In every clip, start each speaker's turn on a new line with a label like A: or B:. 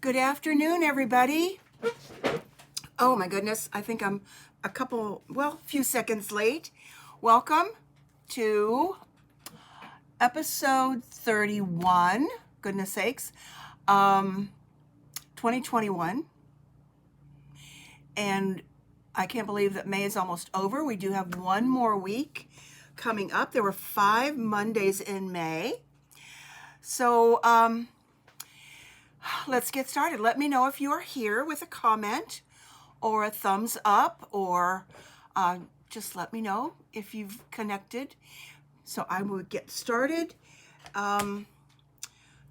A: Good afternoon, everybody. Oh my goodness, I think I'm a few seconds late. Welcome to episode 31, goodness sakes, 2021. And I can't believe that May is almost over. We do have one more week coming up. There were 5 Mondays in May. So, let's get started. Let me know if you are here with a comment or a thumbs up, or just let me know if you've connected. So I will get started.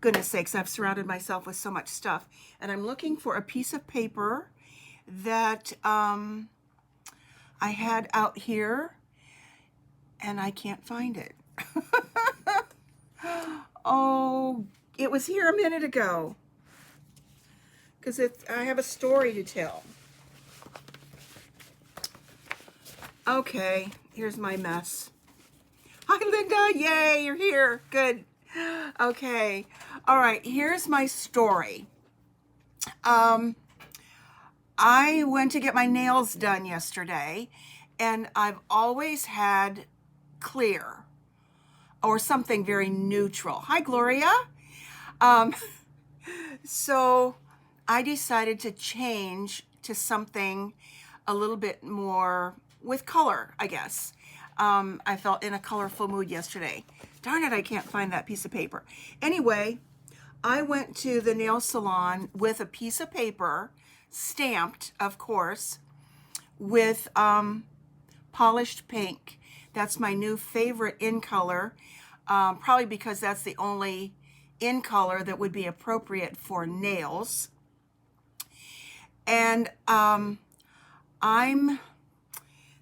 A: Goodness sakes, I've surrounded myself with so much stuff. And I'm looking for a piece of paper that I had out here, and I can't find it. Oh, it was here a minute ago. Because I have a story to tell. Okay, here's my mess. Hi, Linda. Yay, you're here. Good. Okay. All right, here's my story. I went to get my nails done yesterday, and I've always had clear or something very neutral. Hi, Gloria. So I decided to change to something a little bit more with color, I guess. I felt in a colorful mood yesterday. Darn it, I can't find that piece of paper. Anyway, I went to the nail salon with a piece of paper, stamped, of course, with polished pink. That's my new favorite in color, probably because that's the only in color that would be appropriate for nails. And I'm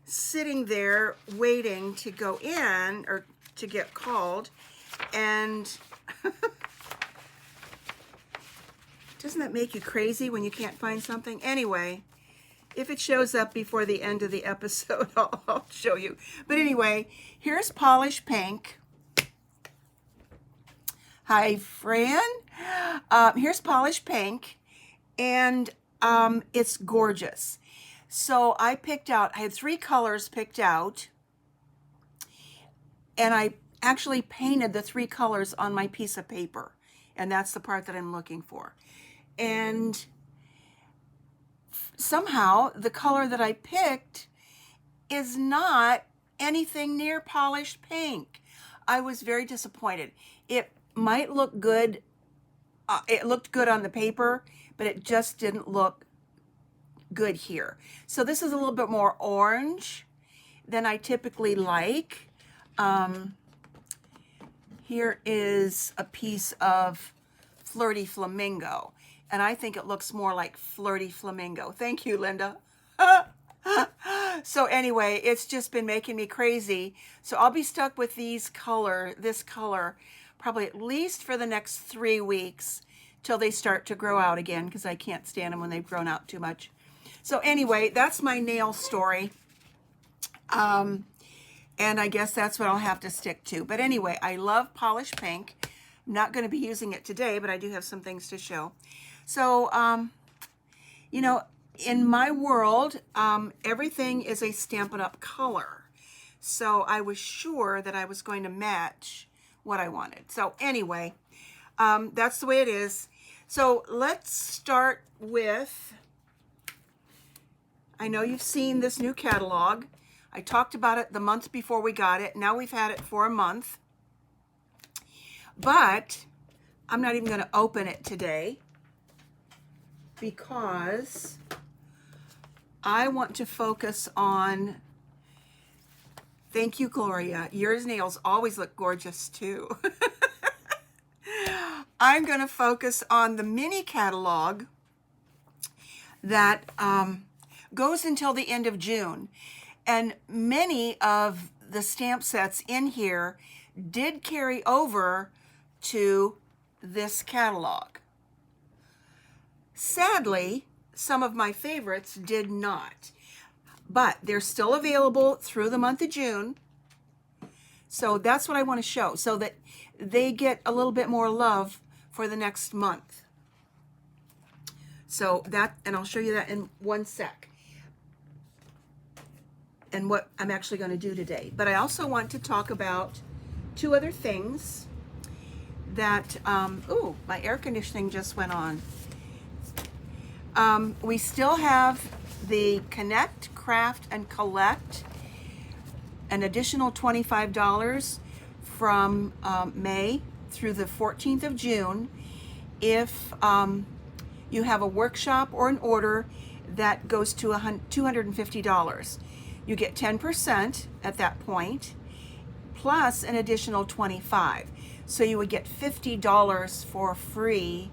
A: sitting there waiting to go in or to get called, and doesn't that make you crazy when you can't find something? Anyway, if it shows up before the end of the episode, I'll show you. But anyway, here's Polish Pink. Hi, Fran. Here's Polish Pink, and it's gorgeous. So I had 3 colors picked out, and I actually painted the 3 colors on my piece of paper, and that's the part that I'm looking for. And somehow the color that I picked is not anything near polished pink. I was very disappointed. It might look good. It looked good on the paper, but it just didn't look good here. So this is a little bit more orange than I typically like. Here is a piece of Flirty Flamingo, and I think it looks more like Flirty Flamingo. Thank you, Linda. So anyway, it's just been making me crazy. So I'll be stuck with this color, probably at least for the next 3 weeks till they start to grow out again, because I can't stand them when they've grown out too much. So anyway, that's my nail story. And I guess that's what I'll have to stick to. But anyway, I love Polish Pink. I'm not going to be using it today, but I do have some things to show. So, in my world, everything is a Stampin' Up! Color. So I was sure that I was going to match what I wanted. So anyway, that's the way it is. So let's start with, I know you've seen this new catalog. I talked about it the month before we got it. Now we've had it for a month. But I'm not even going to open it today because I want to focus on, thank you, Gloria. Your nails always look gorgeous too. I'm going to focus on the mini catalog that goes until the end of June. And many of the stamp sets in here did carry over to this catalog. Sadly, some of my favorites did not, but they're still available through the month of June. So that's what I want to show, so that they get a little bit more love for the next month. So that, and I'll show you that in one sec, and what I'm actually going to do today. But I also want to talk about two other things that, ooh, my air conditioning just went on. We still have the Connect, Craft, and Collect, an additional $25 from May through the 14th of June if you have a workshop or an order that goes to $250. You get 10% at that point, plus an additional $25. So you would get $50 for free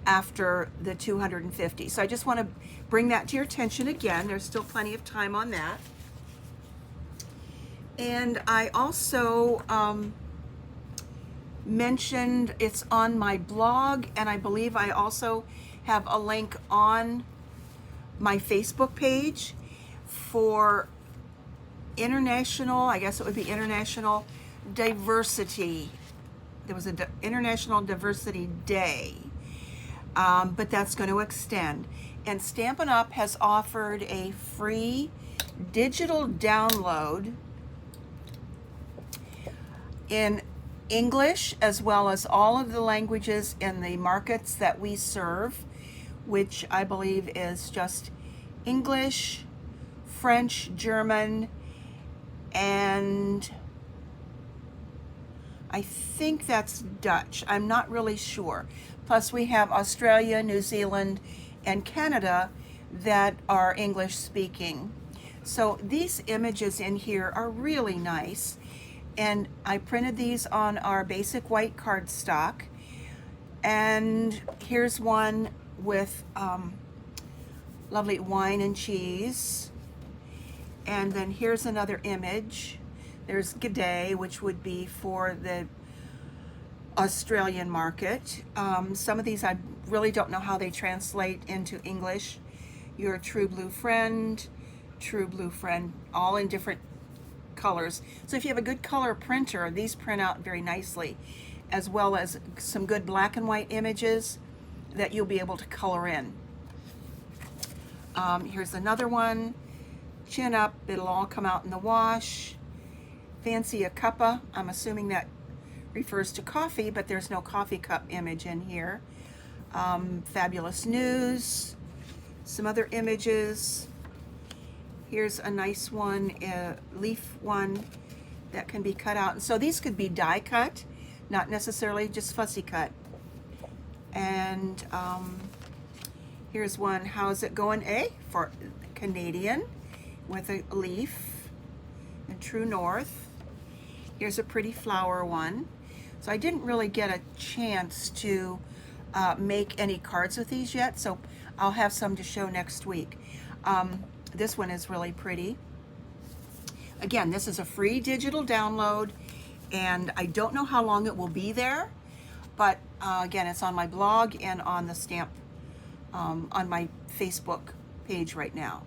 A: after the $250. So I just want to bring that to your attention again. There's still plenty of time on that. And I also mentioned it's on my blog, and I believe I also have a link on my Facebook page for international, I guess it would be International Diversity. There was an International Diversity Day, but that's going to extend. And Stampin' Up! Has offered a free digital download in English, as well as all of the languages in the markets that we serve, which I believe is just English, French, German, and I think that's Dutch. I'm not really sure. Plus we have Australia, New Zealand, and Canada that are English speaking. So these images in here are really nice. And I printed these on our basic white cardstock. And here's one with lovely wine and cheese. And then here's another image. There's G'day, which would be for the Australian market. Some of these I really don't know how they translate into English. Your True Blue Friend, all in different colors. So if you have a good color printer, these print out very nicely, as well as some good black and white images that you'll be able to color in. Here's another one. Chin up, it'll all come out in the wash. Fancy a cuppa, I'm assuming that refers to coffee, but there's no coffee cup image in here. Fabulous news, some other images. Here's a nice one, a leaf one that can be cut out. So these could be die cut, not necessarily just fussy cut. And here's one, how's it going, for Canadian, with a leaf and True North. Here's a pretty flower one. So I didn't really get a chance to make any cards with these yet, so I'll have some to show next week. This one is really pretty. Again, this is a free digital download, and I don't know how long it will be there, but again, it's on my blog and on the stamp, on my Facebook page right now.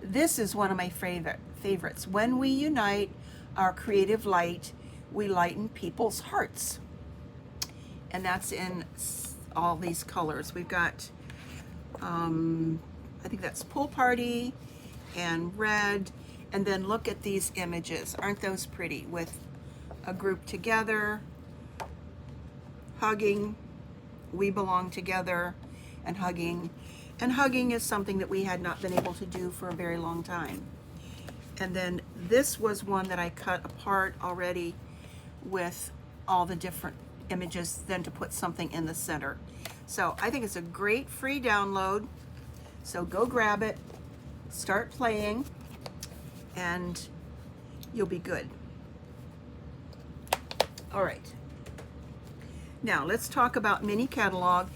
A: This is one of my favorites. When we unite our creative light, we lighten people's hearts. And that's in all these colors. We've got, I think that's Pool Party and red. And then look at these images. Aren't those pretty? With a group together, hugging, we belong together, and hugging. And hugging is something that we had not been able to do for a very long time. And then this was one that I cut apart already with all the different images, then to put something in the center. So I think it's a great free download. So go grab it, start playing, and you'll be good. All right. Now let's talk about mini catalog.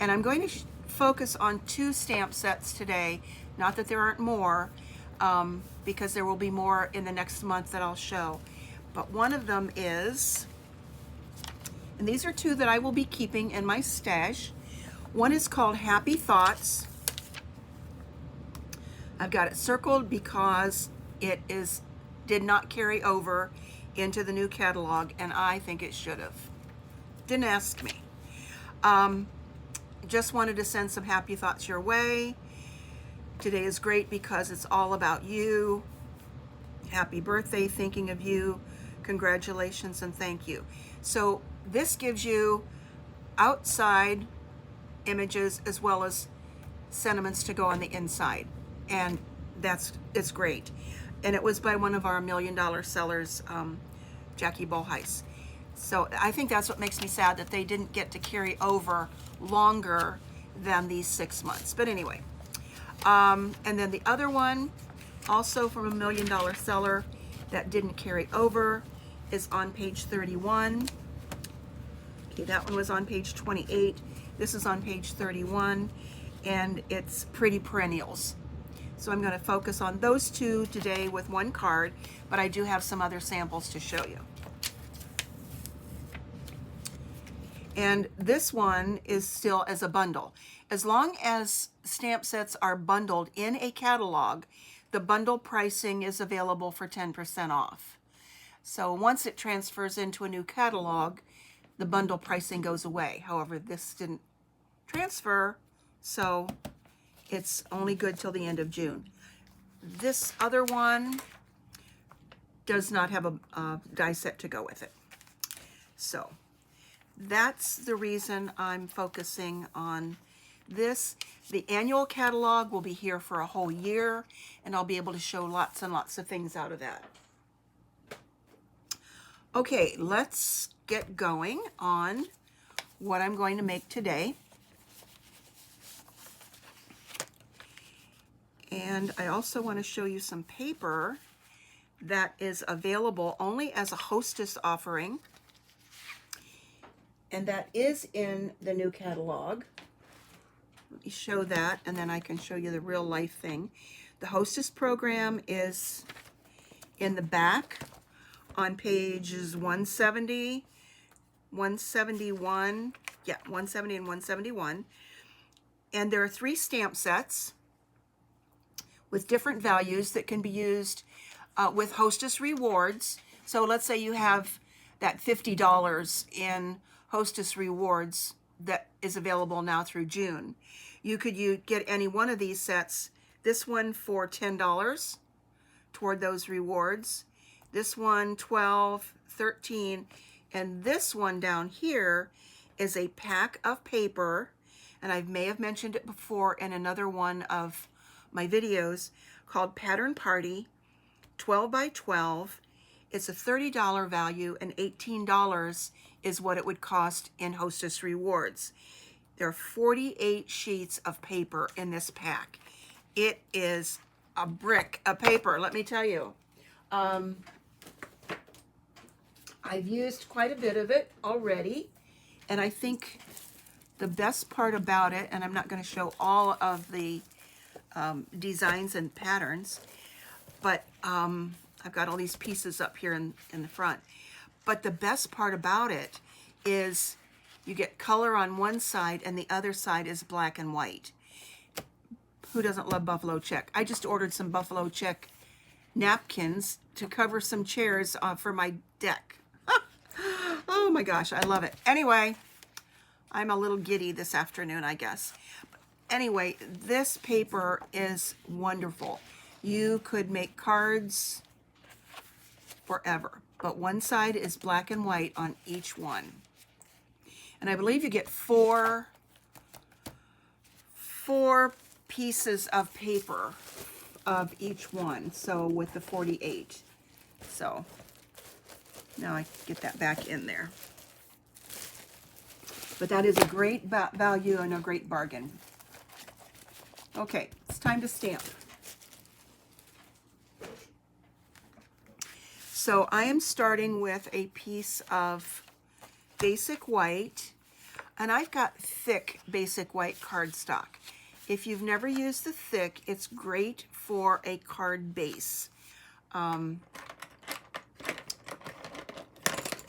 A: And I'm going to focus on 2 stamp sets today. Not that there aren't more, because there will be more in the next month that I'll show. But one of them is, and these are 2 that I will be keeping in my stash. One is called Happy Thoughts. I've got it circled because it did not carry over into the new catalog, and I think it should have. Didn't ask me. just wanted to send some happy thoughts your way. Today is great because it's all about you. Happy birthday, thinking of you. Congratulations and thank you. So this gives you outside images as well as sentiments to go on the inside, and it's great. And it was by one of our $1 million sellers, Jackie Boheis. So I think that's what makes me sad, that they didn't get to carry over longer than these 6 months. But anyway, and then the other one, also from a $1 million seller that didn't carry over, is on page 31. Okay, that one was on page 28. This is on page 31, and it's Pretty Perennials. So I'm going to focus on those two today with one card, but I do have some other samples to show you. And this one is still as a bundle. As long as stamp sets are bundled in a catalog, the bundle pricing is available for 10% off. So once it transfers into a new catalog, the bundle pricing goes away. However, this didn't transfer, so it's only good till the end of June. This other one does not have a die set to go with it. So that's the reason I'm focusing on this. The annual catalog will be here for a whole year, and I'll be able to show lots and lots of things out of that. Okay, let's get going on what I'm going to make today. And I also want to show you some paper that is available only as a Hostess offering. And that is in the new catalog. Let me show that, and then I can show you the real life thing. The Hostess program is in the back on pages 170, 171, 170 and 171. And there are 3 stamp sets with different values that can be used with Hostess rewards. So let's say you have that $50 in Hostess rewards that is available now through June. You could get any one of these sets. This one for $10 toward those rewards. This one $12, $13, and this one down here is a pack of paper, and I may have mentioned it before in another one of my videos, called Pattern Party, 12 by 12. It's a $30 value, and $18 is what it would cost in Hostess rewards. There are 48 sheets of paper in this pack. It is a brick of paper, let me tell you. I've used quite a bit of it already, and I think the best part about it, and I'm not going to show all of the designs and patterns, but I've got all these pieces up here in the front. But the best part about it is you get color on one side and the other side is black and white. Who doesn't love buffalo check? I just ordered some buffalo check napkins to cover some chairs for my deck. Oh my gosh, I love it. Anyway, I'm a little giddy this afternoon, I guess. Anyway, this paper is wonderful. You could make cards forever, but one side is black and white on each one. And I believe you get four pieces of paper of each one, so with the 48. So now I get that back in there. But that is a great value and a great bargain. Okay, it's time to stamp. So I am starting with a piece of basic white, and I've got thick basic white cardstock. If you've never used the thick, it's great for a card base. And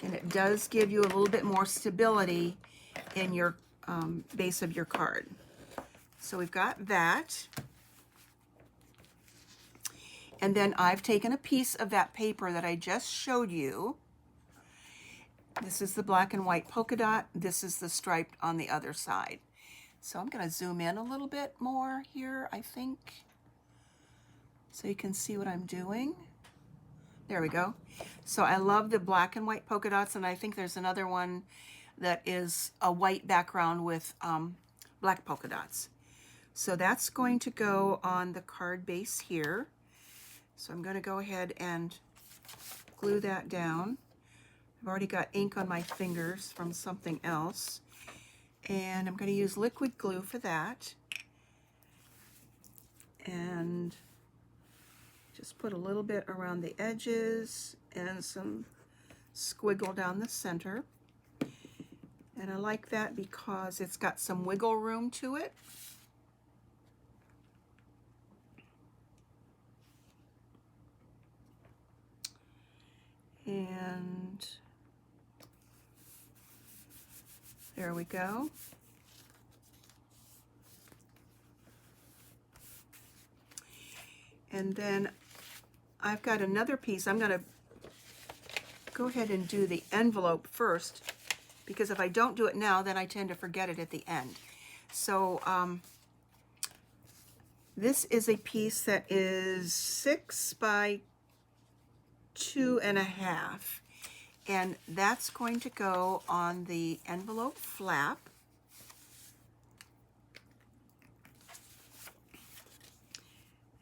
A: it does give you a little bit more stability in your base of your card. So we've got that. And then I've taken a piece of that paper that I just showed you. This is the black and white polka dot. This is the striped on the other side. So I'm going to zoom in a little bit more here, I think, so you can see what I'm doing. There we go. So I love the black and white polka dots, and I think there's another one that is a white background with black polka dots. So that's going to go on the card base here. So I'm going to go ahead and glue that down. I've already got ink on my fingers from something else. And I'm going to use liquid glue for that. And just put a little bit around the edges and some squiggle down the center. And I like that because it's got some wiggle room to it. And there we go. And then I've got another piece. I'm going to go ahead and do the envelope first, because if I don't do it now, then I tend to forget it at the end. So this is a piece that is 6 by 2.5, and that's going to go on the envelope flap.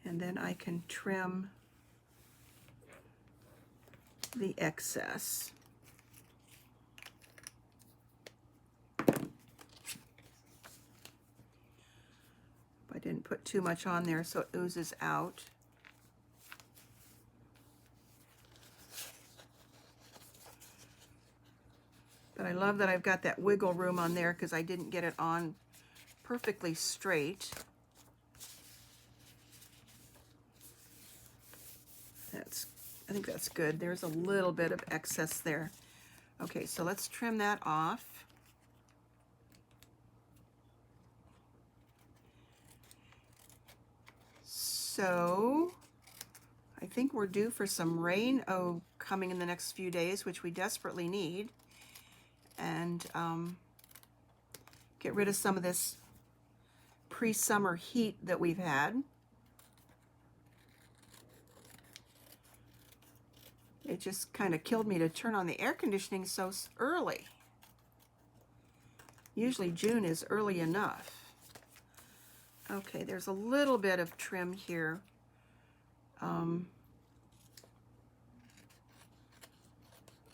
A: And then I can trim the excess. I didn't put too much on there so it oozes out. But I love that I've got that wiggle room on there because I didn't get it on perfectly straight. I think that's good. There's a little bit of excess there. Okay, so let's trim that off. So I think we're due for some rain coming in the next few days, which we desperately need. And get rid of some of this pre-summer heat that we've had. It just kind of killed me to turn on the air conditioning so early. Usually June is early enough. Okay, there's a little bit of trim here. On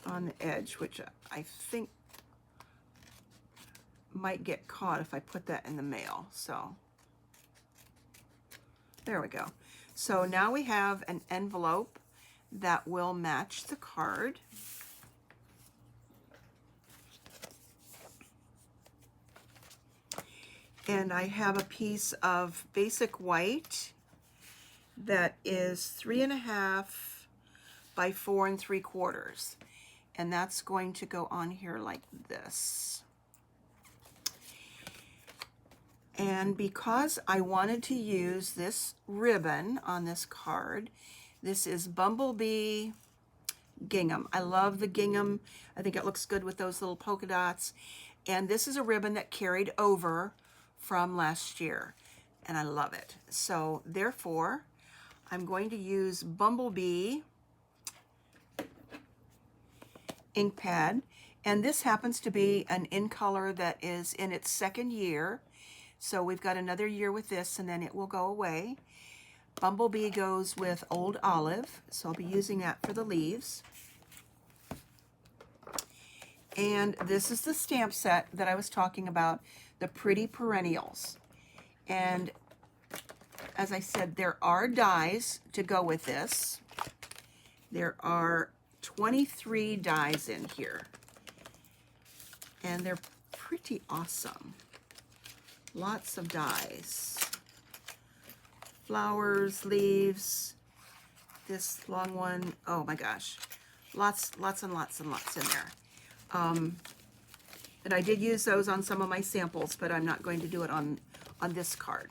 A: the edge, which I think might get caught if I put that in the mail. So there we go. So now we have an envelope that will match the card. And I have a piece of basic white that is 3.5 by 4 3/4. And that's going to go on here like this. And because I wanted to use this ribbon on this card, this is Bumblebee gingham. I love the gingham. I think it looks good with those little polka dots. And this is a ribbon that carried over from last year, and I love it. So therefore, I'm going to use Bumblebee ink pad, and this happens to be an in color that is in its 2nd year. So we've got another year with this, and then it will go away. Bumblebee goes with Old Olive, so I'll be using that for the leaves. And this is the stamp set that I was talking about, the Pretty Perennials. And as I said, there are dies to go with this. There are 23 dies in here, and they're pretty awesome. Lots of dies. Flowers, leaves, this long one, oh my gosh, lots and lots and lots in there. And I did use those on some of my samples, but I'm not going to do it on this card.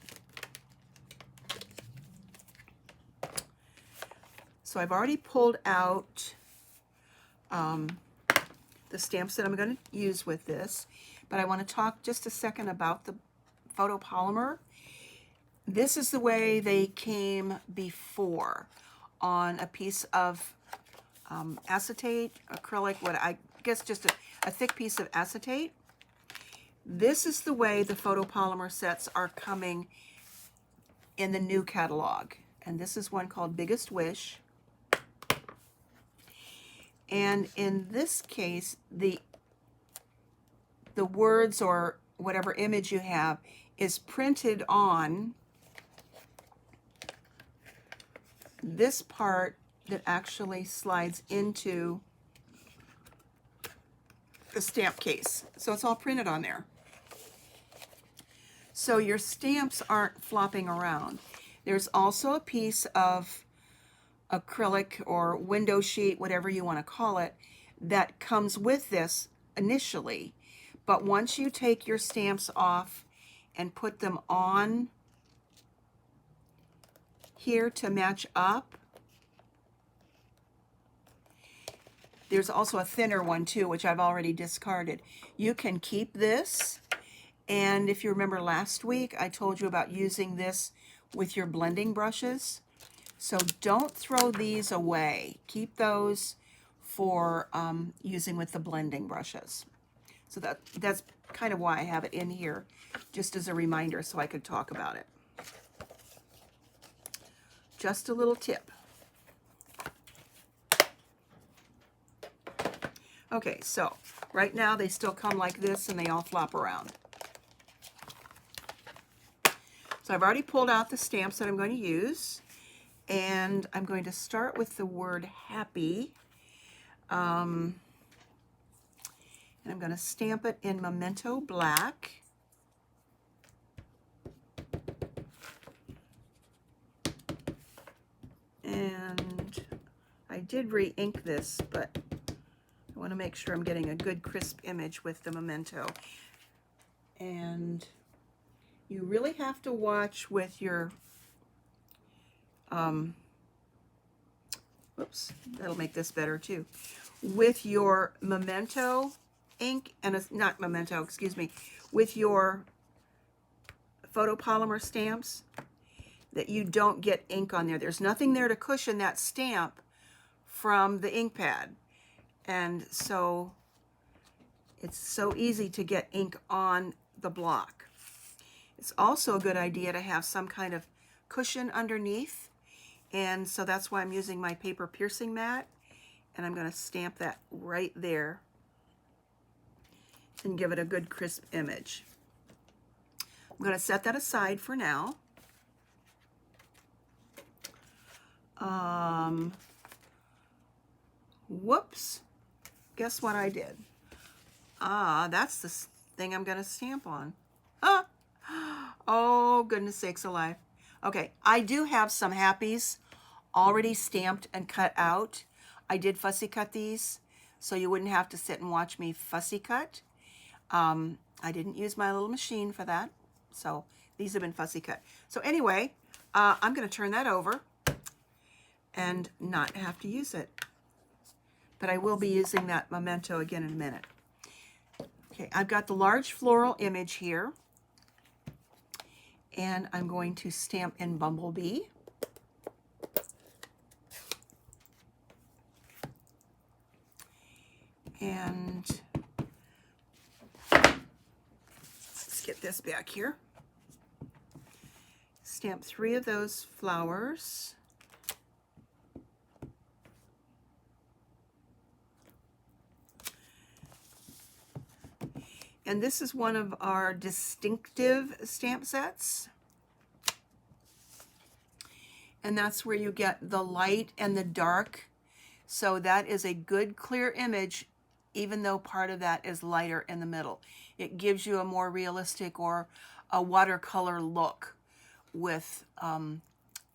A: So I've already pulled out the stamps that I'm going to use with this, but I want to talk just a second about the photopolymer. This is the way they came before, on a piece of acetate, acrylic, what I guess just a thick piece of acetate. This is the way the photopolymer sets are coming in the new catalog. And this is one called Biggest Wish. And in this case, the words or whatever image you have is printed on this part that actually slides into the stamp case. So it's all printed on there. So your stamps aren't flopping around. There's also a piece of acrylic or window sheet, whatever you want to call it, that comes with this initially. But once you take your stamps off and put them on here to match up, there's also a thinner one too, which I've already discarded. You can keep this, and if you remember last week, I told you about using this with your blending brushes. So don't throw these away. Keep those for using with the blending brushes. So that's kind of why I have it in here, just as a reminder so I could talk about it. Just a little tip. Okay, so right now they still come like this and they all flop around. So I've already pulled out the stamps that I'm going to use, and I'm going to start with the word happy. And I'm going to stamp it in Memento black. And I did re-ink this, but I want to make sure I'm getting a good crisp image with the Memento. And you really have to watch with your, whoops, that'll make this better too. With your Memento ink, and it's not Memento, excuse me, with your photopolymer stamps, that you don't get ink on there. There's nothing there to cushion that stamp from the ink pad. And so it's so easy to get ink on the block. It's also a good idea to have some kind of cushion underneath. And so that's why I'm using my paper piercing mat. And I'm going to stamp that right there and give it a good crisp image. I'm going to set that aside for now. Whoops. Guess what I did? That's the thing I'm going to stamp on. Oh, goodness sakes alive. Okay, I do have some happies already stamped and cut out. I did fussy cut these, so you wouldn't have to sit and watch me fussy cut. I didn't use my little machine for that, so these have been fussy cut. So anyway, I'm going to turn that over and not have to use it. But I will be using that Memento again in a minute. Okay, I've got the large floral image here, and I'm going to stamp in Bumblebee. And let's get this back here. Stamp 3 of those flowers. And this is one of our distinctive stamp sets. And that's where you get the light and the dark. So that is a good clear image, even though part of that is lighter in the middle. It gives you a more realistic or a watercolor look with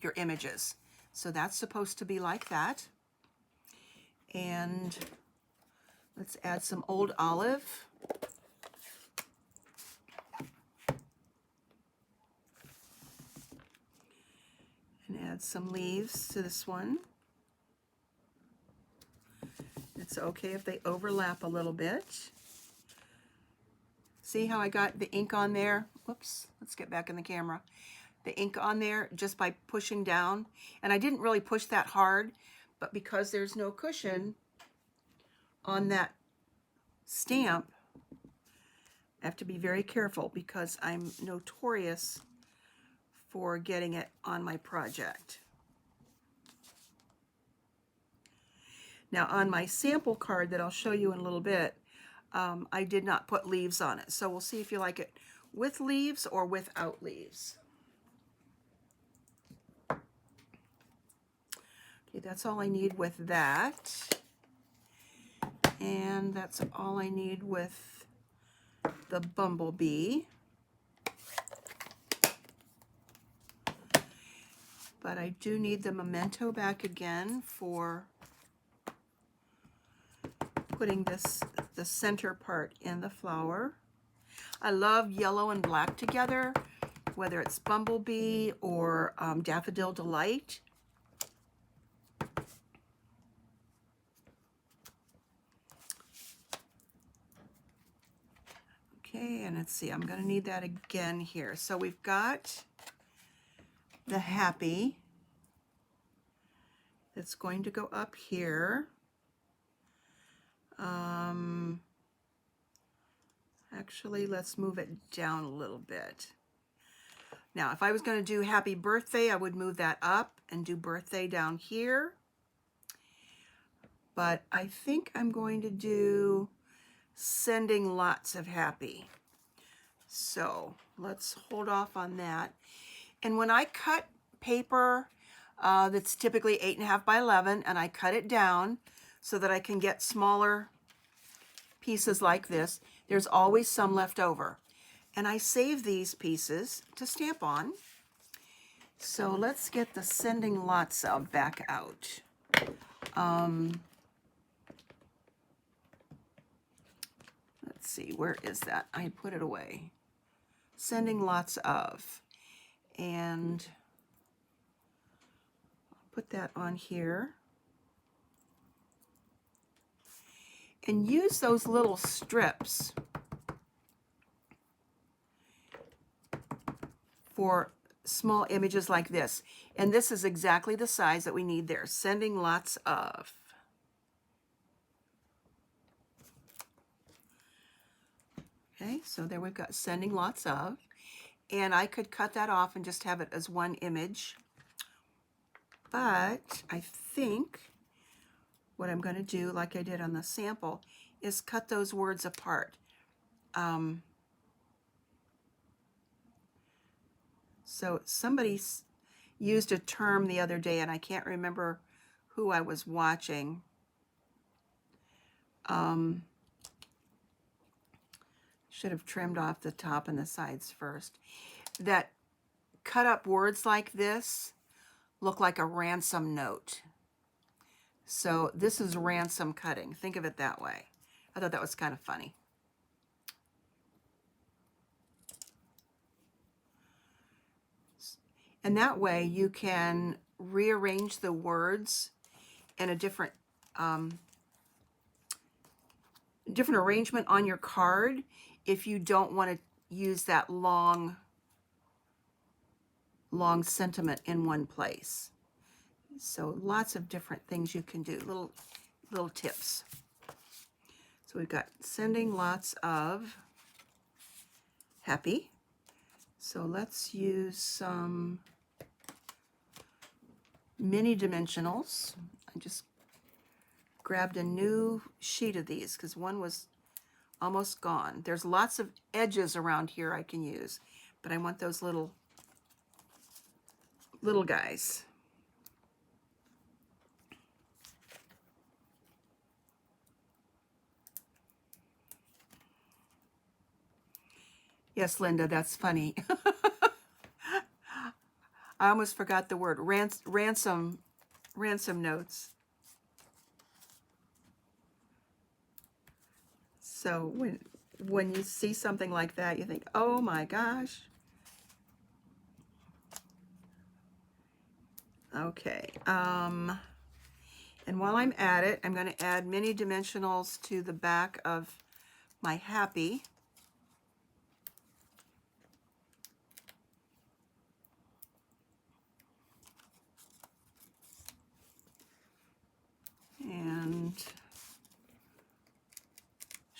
A: your images. So that's supposed to be like that. And let's add some old olive. And add some leaves to this one. It's okay if they overlap a little bit. See how I got the ink on there? whoops, let's get back in the camera, the ink on there just by pushing down. And I didn't really push that hard, but because there's no cushion on that stamp, I have to be very careful because I'm notorious for getting it on my project. Now on my sample card that I'll show you in a little bit, I did not put leaves on it. So we'll see if you like it with leaves or without leaves. Okay, that's all I need with that. And that's all I need with the Bumblebee. But I do need the Memento back again for putting the center part in the flower. I love yellow and black together, whether it's Bumblebee or Daffodil Delight. Okay, and let's see, I'm going to need that again here. So we've got the Happy that's going to go up here. Actually, let's move it down a little bit. Now, if I was going to do Happy Birthday, I would move that up and do Birthday down here. But I think I'm going to do Sending Lots of Happy. So let's hold off on that. And when I cut paper that's typically 8.5 by 11, and I cut it down so that I can get smaller pieces like this, there's always some left over. And I save these pieces to stamp on. So let's get the Sending Lots of back out. Let's see, where is that? I put it away. Sending Lots of. And I'll put that on here. And use those little strips for small images like this. And this is exactly the size that we need there. Sending Lots of. Okay, so there we've got Sending Lots of. And I could cut that off and just have it as one image. But I think what I'm going to do, like I did on the sample, is cut those words apart. So somebody used a term the other day, and I can't remember who I was watching. Should have trimmed off the top and the sides first. That cut up words like this look like a ransom note. So this is ransom cutting. Think of it that way. I thought that was kind of funny. And that way you can rearrange the words in a different arrangement on your card if you don't want to use that long sentiment in one place. So lots of different things you can do, little tips. So we've got Sending Lots of Happy. So let's use some mini dimensionals. I just grabbed a new sheet of these because one was almost gone. There's lots of edges around here I can use, but I want those little guys. Yes, Linda, that's funny. I almost forgot the word. Ransom notes. So when you see something like that, you think, oh my gosh. Okay. And while I'm at it, I'm going to add mini dimensionals to the back of my Happy.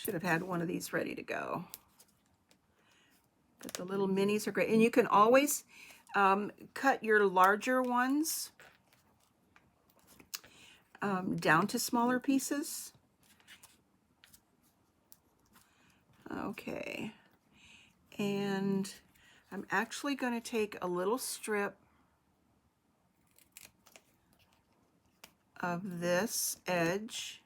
A: Should have had one of these ready to go. But the little minis are great. And you can always cut your larger ones down to smaller pieces. Okay. And I'm actually going to take a little strip of this edge.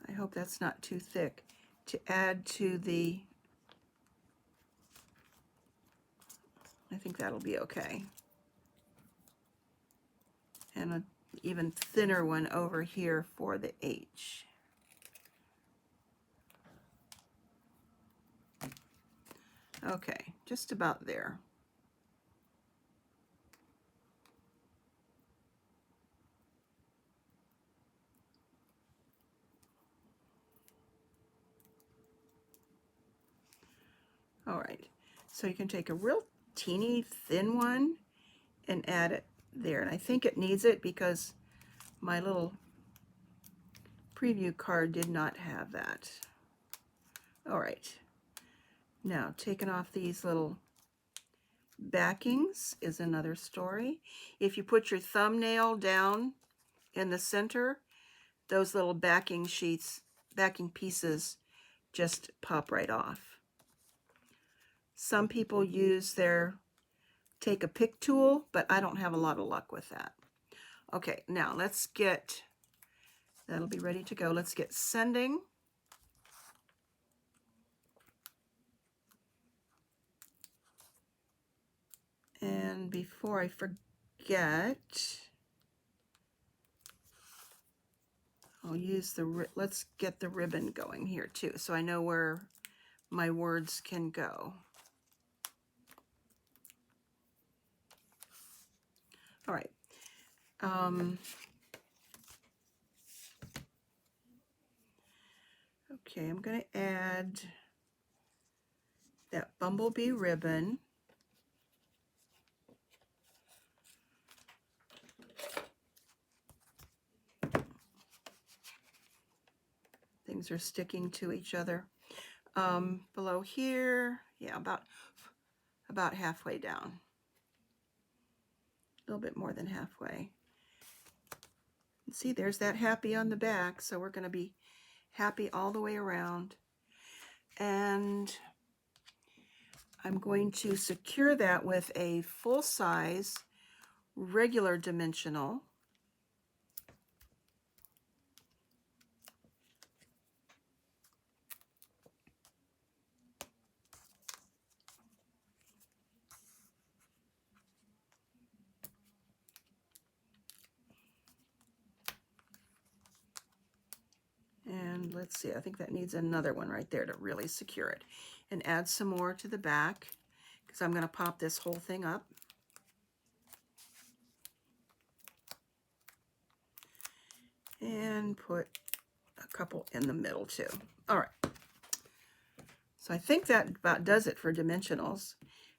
A: I hope that's not too thick, to add to the, I think that'll be okay. And an even thinner one over here for the H. Okay, just about there. All right, so you can take a real teeny thin one and add it there. And I think it needs it because my little preview card did not have that. All right, now taking off these little backings is another story. If you put your thumbnail down in the center, those little backing sheets, backing pieces just pop right off. Some people use their take a pick tool, but I don't have a lot of luck with that. Okay, now let's get, that'll be ready to go. Let's get sending. And before I forget, I'll use the, let's get the ribbon going here too, so I know where my words can go. All right. Okay, I'm going to add that Bumblebee ribbon. Things are sticking to each other. Below here, yeah, about halfway down. A little bit more than halfway. See, there's that happy on the back, so we're going to be happy all the way around. And I'm going to secure that with a full-size regular dimensional. And let's see, I think that needs another one right there to really secure it. And add some more to the back, because I'm going to pop this whole thing up. And put a couple in the middle too. All right. So I think that about does it for dimensionals.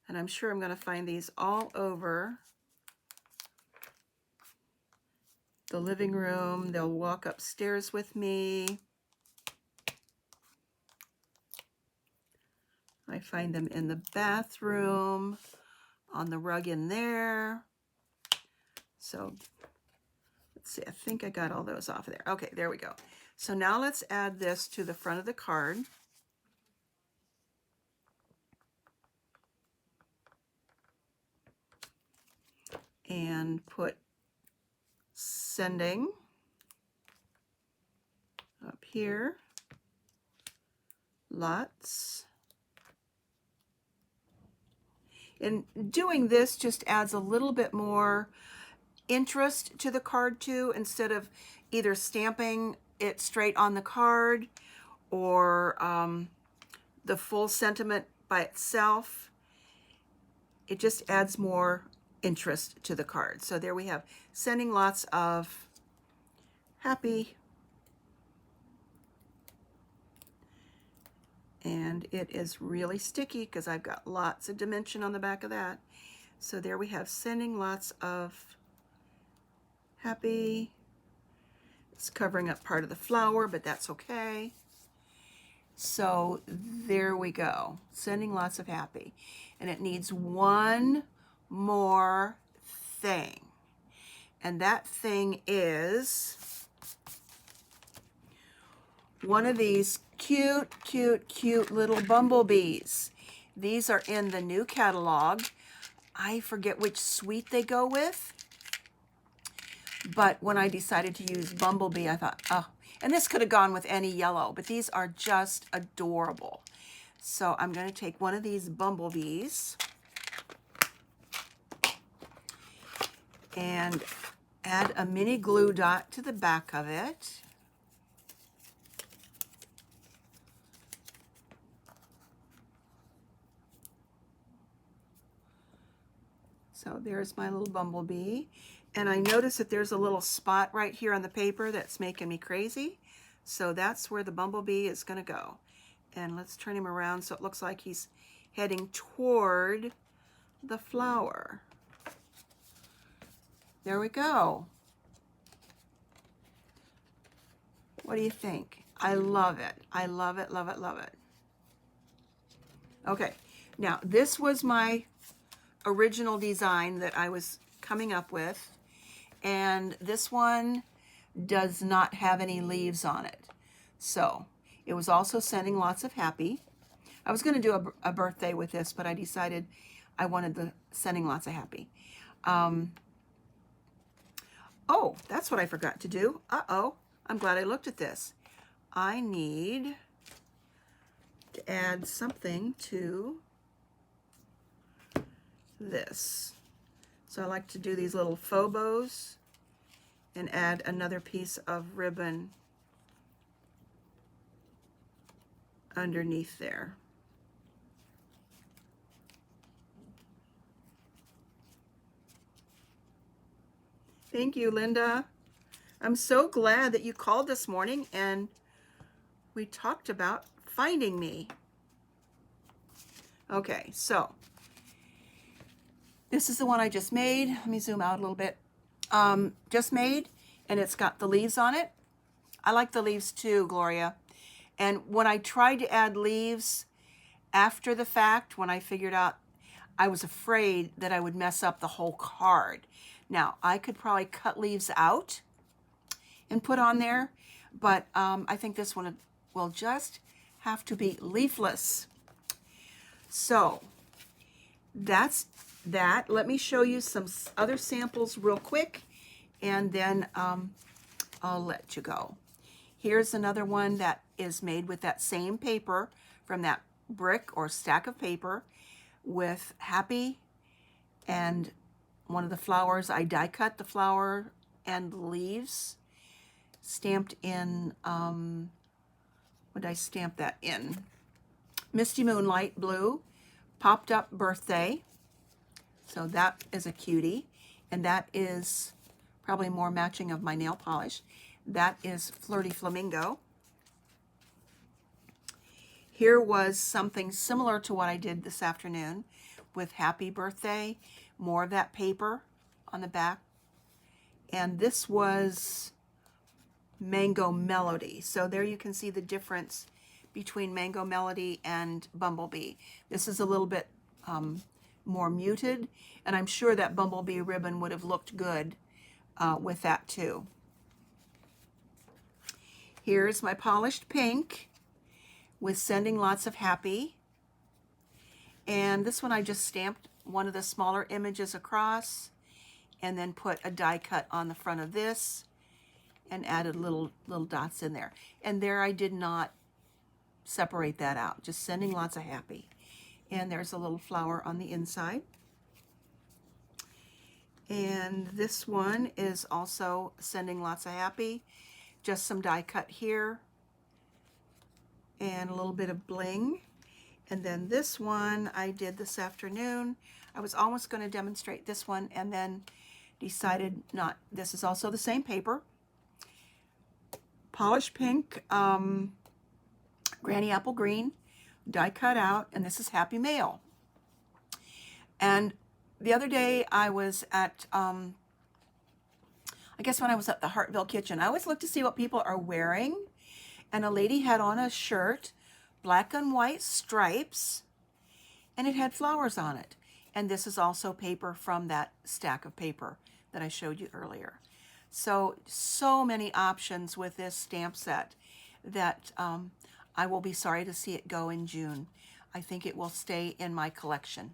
A: And I'm sure I'm going to find these all over the living room. They'll walk upstairs with me. I find them in the bathroom, on the rug in there. So let's see, I think I got all those off of there. Okay, there we go. So now let's add this to the front of the card. And put sending up here. Lots. And doing this just adds a little bit more interest to the card too, instead of either stamping it straight on the card or the full sentiment by itself. It just adds more interest to the card. So there we have sending lots of happy. And it is really sticky because I've got lots of dimension on the back of that. So there we have sending lots of happy. It's covering up part of the flower, but that's okay. So there we go. Sending lots of happy. And it needs one more thing. And that thing is one of these cute, cute, cute little bumblebees. These are in the new catalog. I forget which suite they go with. But when I decided to use Bumblebee, I thought, oh, and this could have gone with any yellow, but these are just adorable. So I'm going to take one of these bumblebees and add a mini glue dot to the back of it. So there's my little bumblebee. And I notice that there's a little spot right here on the paper that's making me crazy. So that's where the bumblebee is going to go. And let's turn him around so it looks like he's heading toward the flower. There we go. What do you think? I love it. I love it, love it, love it. Okay, now this was my original design that I was coming up with. And this one does not have any leaves on it. So it was also sending lots of happy. I was going to do a birthday with this, but I decided I wanted the sending lots of happy. Oh, that's what I forgot to do. Uh-oh, I'm glad I looked at this. I need to add something to this. So I like to do these little faux bows and add another piece of ribbon underneath there. Thank you, Linda. I'm so glad that you called this morning and we talked about finding me. Okay, so this is the one I just made. Let me zoom out a little bit. Just made, and it's got the leaves on it. I like the leaves too, Gloria. And when I tried to add leaves after the fact, when I figured out, I was afraid that I would mess up the whole card. Now, I could probably cut leaves out and put on there, but I think this one will just have to be leafless. So that's that. Let me show you some other samples real quick, and then I'll let you go. Here's another one that is made with that same paper from that brick or stack of paper with happy and one of the flowers. I die cut the flower and the leaves, stamped in, what did I stamp that in? Misty Moonlight Blue, Popped Up Birthday. So that is a cutie, and that is probably more matching of my nail polish. That is Flirty Flamingo. Here was something similar to what I did this afternoon with Happy Birthday, more of that paper on the back. And this was Mango Melody. So there you can see the difference between Mango Melody and Bumblebee. This is a little bit more muted, and I'm sure that Bumblebee ribbon would have looked good with that too. Here's my polished pink with Sending Lots of Happy. And this one I just stamped one of the smaller images across and then put a die cut on the front of this and added little dots in there. And there I did not separate that out, just Sending Lots of Happy. And there's a little flower on the inside. And this one is also Sending Lots of Happy. Just some die cut here and a little bit of bling. And then this one I did this afternoon. I was almost going to demonstrate this one and then decided not. This is also the same paper. Polished pink, Granny Apple Green, die cut out, and this is Happy Mail. And the other day I was at, I I guess when I was at the Hartville Kitchen, I always look to see what people are wearing. And a lady had on a shirt, black and white stripes, and it had flowers on it. And this is also paper from that stack of paper that I showed you earlier. So many options with this stamp set that I will be sorry to see it go in June. I think it will stay in my collection.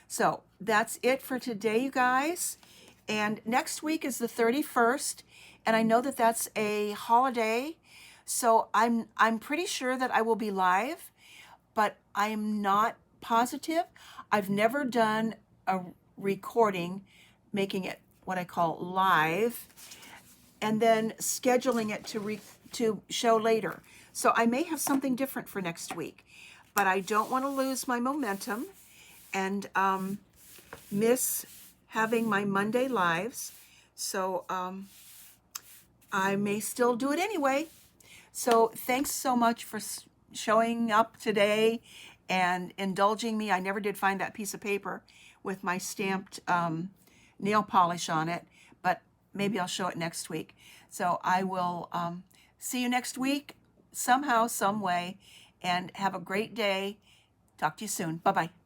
A: So that's it for today, you guys. And next week is the 31st, and I know that that's a holiday, so I'm pretty sure that I will be live, but I'm not positive. I've never done a recording, making it what I call live, and then scheduling it to show later. So I may have something different for next week, but I don't want to lose my momentum and miss having my Monday lives. So I may still do it anyway. So thanks so much for showing up today and indulging me. I never did find that piece of paper with my stamped nail polish on it, but maybe I'll show it next week. So I will see you next week somehow, some way, and have a great day. Talk to you soon. Bye-bye.